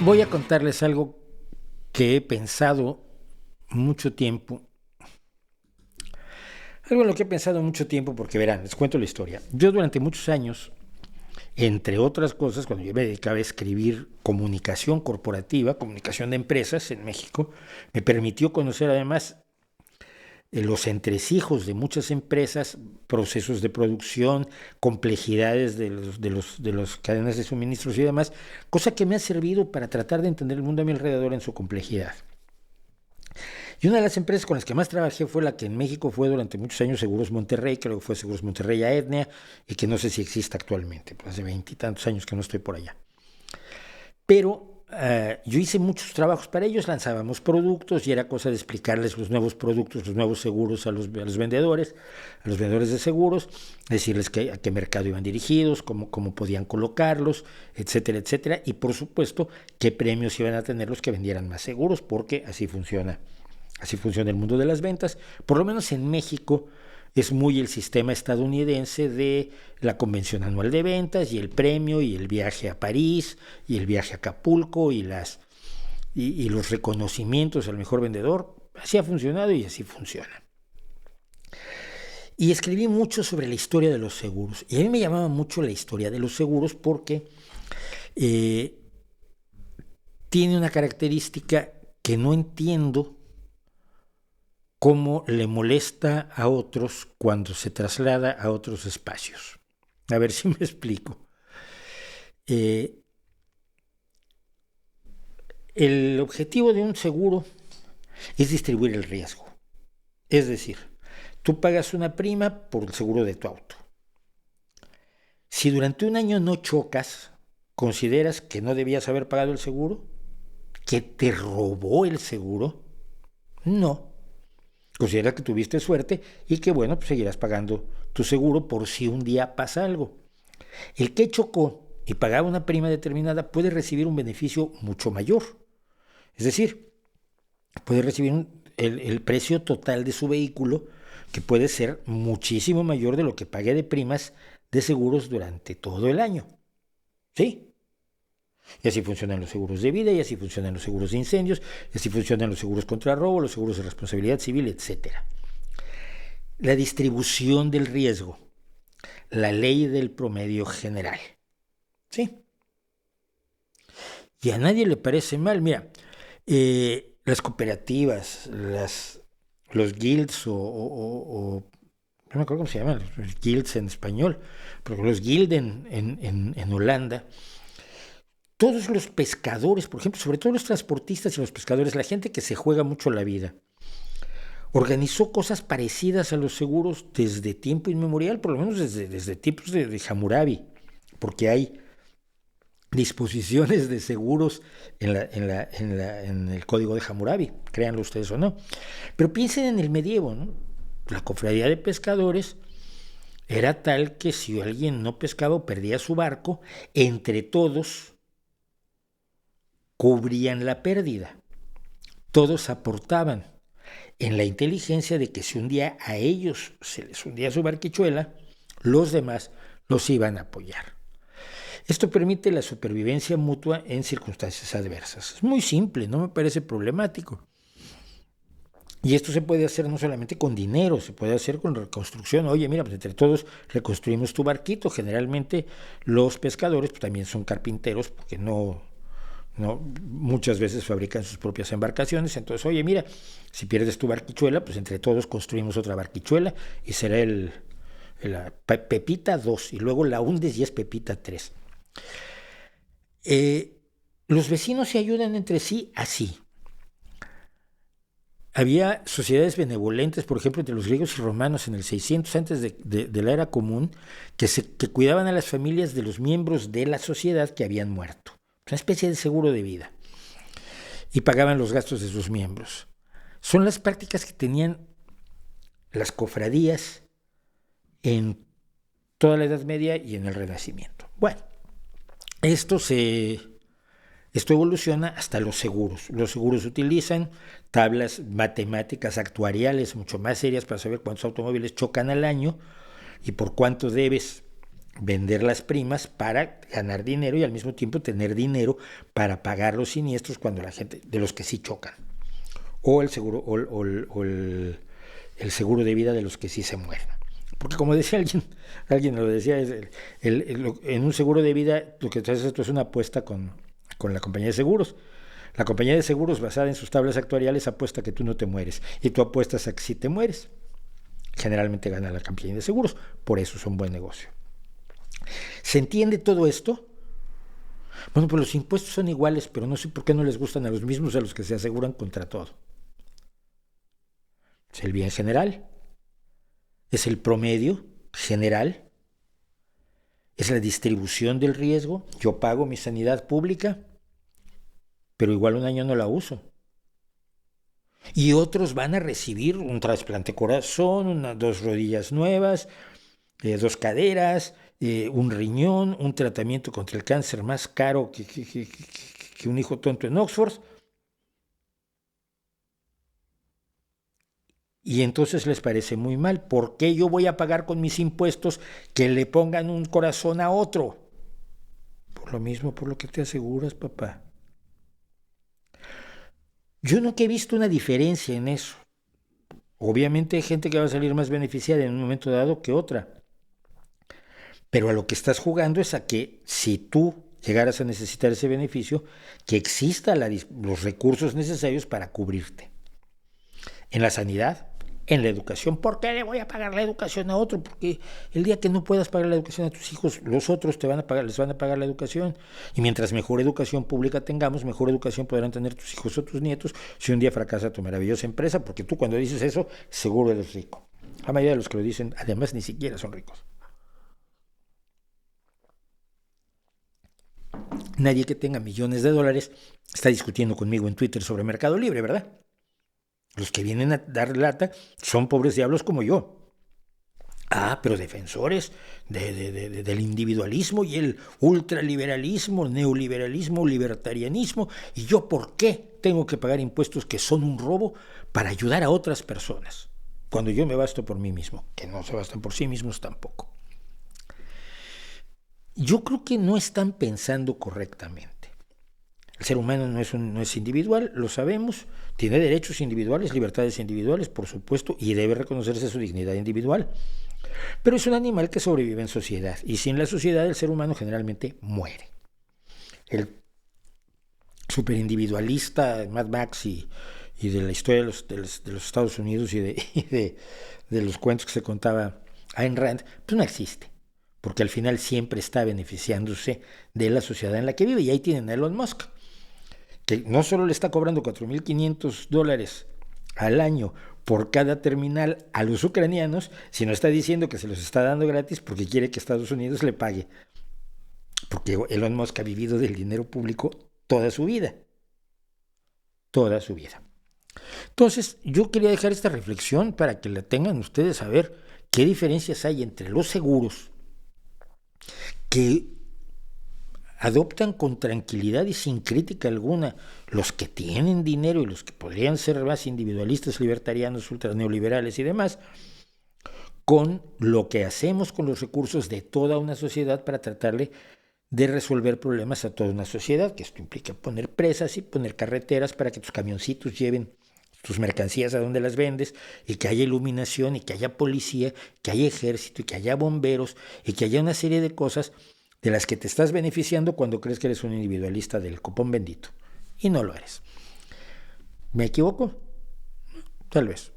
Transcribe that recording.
Voy a contarles algo que he pensado mucho tiempo. Algo en lo que he pensado mucho tiempo porque verán, les cuento la historia. Yo durante muchos años, entre otras cosas, cuando yo me dedicaba a escribir comunicación corporativa, comunicación de empresas en México, me permitió conocer además los entresijos de muchas empresas, procesos de producción, complejidades de los cadenas de suministros y demás, cosa que me ha servido para tratar de entender el mundo a mi alrededor en su complejidad. Y una de las empresas con las que más trabajé fue la que en México fue durante muchos años Seguros Monterrey, creo que fue Seguros Monterrey a Etnia, y que no sé si existe actualmente, pues hace veintitantos años que no estoy por allá. Pero yo hice muchos trabajos para ellos, lanzábamos productos y era cosa de explicarles los nuevos productos, los nuevos seguros a los vendedores de seguros, decirles a qué mercado iban dirigidos, cómo podían colocarlos, etcétera, etcétera, y por supuesto qué premios iban a tener los que vendieran más seguros, porque así funciona. Así funciona el mundo de las ventas. Por lo menos en México es muy el sistema estadounidense de la convención anual de ventas y el premio y el viaje a París y el viaje a Acapulco y los reconocimientos al mejor vendedor. Así ha funcionado y así funciona. Y escribí mucho sobre la historia de los seguros. Y a mí me llamaba mucho la historia de los seguros porque tiene una característica que no entiendo cómo le molesta a otros cuando se traslada a otros espacios. A ver si me explico. El objetivo de un seguro es distribuir el riesgo. Es decir, tú pagas una prima por el seguro de tu auto. Si durante un año no chocas, ¿consideras que no debías haber pagado el seguro? ¿Que te robó el seguro? No. Considera que tuviste suerte y que bueno, pues seguirás pagando tu seguro por si un día pasa algo. El que chocó y pagaba una prima determinada puede recibir un beneficio mucho mayor. Es decir, puede recibir el precio total de su vehículo, que puede ser muchísimo mayor de lo que pague de primas de seguros durante todo el año. ¿Sí? Y así funcionan los seguros de vida, y así funcionan los seguros de incendios, y así funcionan los seguros contra robo, los seguros de responsabilidad civil, etc. La distribución del riesgo, la ley del promedio general. ¿Sí? Y a nadie le parece mal. Mira, las cooperativas, los guilds no me acuerdo cómo se llaman, los guilds en español, pero los guild en Holanda, todos los pescadores, por ejemplo, sobre todo los transportistas y los pescadores, la gente que se juega mucho la vida, organizó cosas parecidas a los seguros desde tiempo inmemorial, por lo menos desde tiempos de Hammurabi, porque hay disposiciones de seguros en el código de Hammurabi, créanlo ustedes o no. Pero piensen en el medievo, ¿no? La cofradía de pescadores era tal que si alguien no pescaba o perdía su barco, entre todos cubrían la pérdida. Todos aportaban en la inteligencia de que si un día a ellos se les hundía su barquichuela, los demás los iban a apoyar. Esto permite la supervivencia mutua en circunstancias adversas. Es muy simple, no me parece problemático. Y esto se puede hacer no solamente con dinero, se puede hacer con reconstrucción. Oye, mira, pues entre todos reconstruimos tu barquito. Generalmente los pescadores pues, también son carpinteros porque no muchas veces fabrican sus propias embarcaciones. Entonces, oye, mira, si pierdes tu barquichuela, pues entre todos construimos otra barquichuela y será la Pepita 2 y luego la hundes y es Pepita 3. Los vecinos se ayudan entre sí así. Había sociedades benevolentes, por ejemplo, entre los griegos y romanos en el 600 antes de la era común, que cuidaban a las familias de los miembros de la sociedad que habían muerto. Una especie de seguro de vida. Y pagaban los gastos de sus miembros. Son las prácticas que tenían las cofradías en toda la Edad Media y en el Renacimiento. Bueno, esto evoluciona hasta los seguros. Los seguros utilizan tablas matemáticas actuariales mucho más serias para saber cuántos automóviles chocan al año y por cuánto debes vender las primas para ganar dinero y al mismo tiempo tener dinero para pagar los siniestros cuando la gente, de los que sí chocan, o el seguro, el seguro de vida de los que sí se mueren. Porque como decía alguien lo decía, en un seguro de vida lo que haces esto es una apuesta con la compañía de seguros. La compañía de seguros, basada en sus tablas actuariales, apuesta que tú no te mueres y tú apuestas a que sí te mueres. Generalmente gana la compañía de seguros, por eso es un buen negocio. ¿Se entiende todo esto? Bueno, pues los impuestos son iguales, pero no sé por qué no les gustan a los mismos a los que se aseguran contra todo. Es el bien general, es el promedio general, es la distribución del riesgo. Yo pago mi sanidad pública, pero igual un año no la uso. Y otros van a recibir un trasplante de corazón, 2 rodillas nuevas, 2 caderas, un riñón, un tratamiento contra el cáncer más caro que un hijo tonto en Oxford. Y entonces les parece muy mal. ¿Por qué yo voy a pagar con mis impuestos que le pongan un corazón a otro? Por lo mismo, por lo que te aseguras, papá. Yo nunca he visto una diferencia en eso. Obviamente hay gente que va a salir más beneficiada en un momento dado que otra. Pero a lo que estás jugando es a que si tú llegaras a necesitar ese beneficio, que exista los recursos necesarios para cubrirte. En la sanidad, en la educación. ¿Por qué le voy a pagar la educación a otro? Porque el día que no puedas pagar la educación a tus hijos, los otros les van a pagar la educación. Y mientras mejor educación pública tengamos, mejor educación podrán tener tus hijos o tus nietos si un día fracasa tu maravillosa empresa, porque tú cuando dices eso, seguro eres rico. La mayoría de los que lo dicen, además, ni siquiera son ricos. Nadie que tenga millones de dólares está discutiendo conmigo en Twitter sobre Mercado Libre, ¿verdad? Los que vienen a dar lata son pobres diablos como yo. Pero defensores del individualismo y el ultraliberalismo, neoliberalismo, libertarianismo. ¿Y yo por qué tengo que pagar impuestos que son un robo para ayudar a otras personas? Cuando yo me basto por mí mismo, que no se bastan por sí mismos tampoco. Yo creo que no están pensando correctamente. El ser humano no es individual, lo sabemos, tiene derechos individuales, libertades individuales, por supuesto, y debe reconocerse su dignidad individual. Pero es un animal que sobrevive en sociedad, y sin la sociedad el ser humano generalmente muere. El superindividualista Mad Max y de la historia de los Estados Unidos y de los cuentos que se contaba Ayn Rand, pues no existe. Porque al final siempre está beneficiándose de la sociedad en la que vive. Y ahí tienen a Elon Musk, que no solo le está cobrando $4,500 al año por cada terminal a los ucranianos, sino está diciendo que se los está dando gratis porque quiere que Estados Unidos le pague. Porque Elon Musk ha vivido del dinero público toda su vida. Toda su vida. Entonces, yo quería dejar esta reflexión para que la tengan ustedes a ver qué diferencias hay entre los seguros que adoptan con tranquilidad y sin crítica alguna los que tienen dinero y los que podrían ser más individualistas, libertarianos, ultraneoliberales y demás, con lo que hacemos con los recursos de toda una sociedad para tratarle de resolver problemas a toda una sociedad, que esto implica poner presas y poner carreteras para que tus camioncitos lleven tus mercancías a donde las vendes, y que haya iluminación, y que haya policía, que haya ejército, y que haya bomberos, y que haya una serie de cosas de las que te estás beneficiando cuando crees que eres un individualista del copón bendito. Y no lo eres. ¿Me equivoco? Tal vez.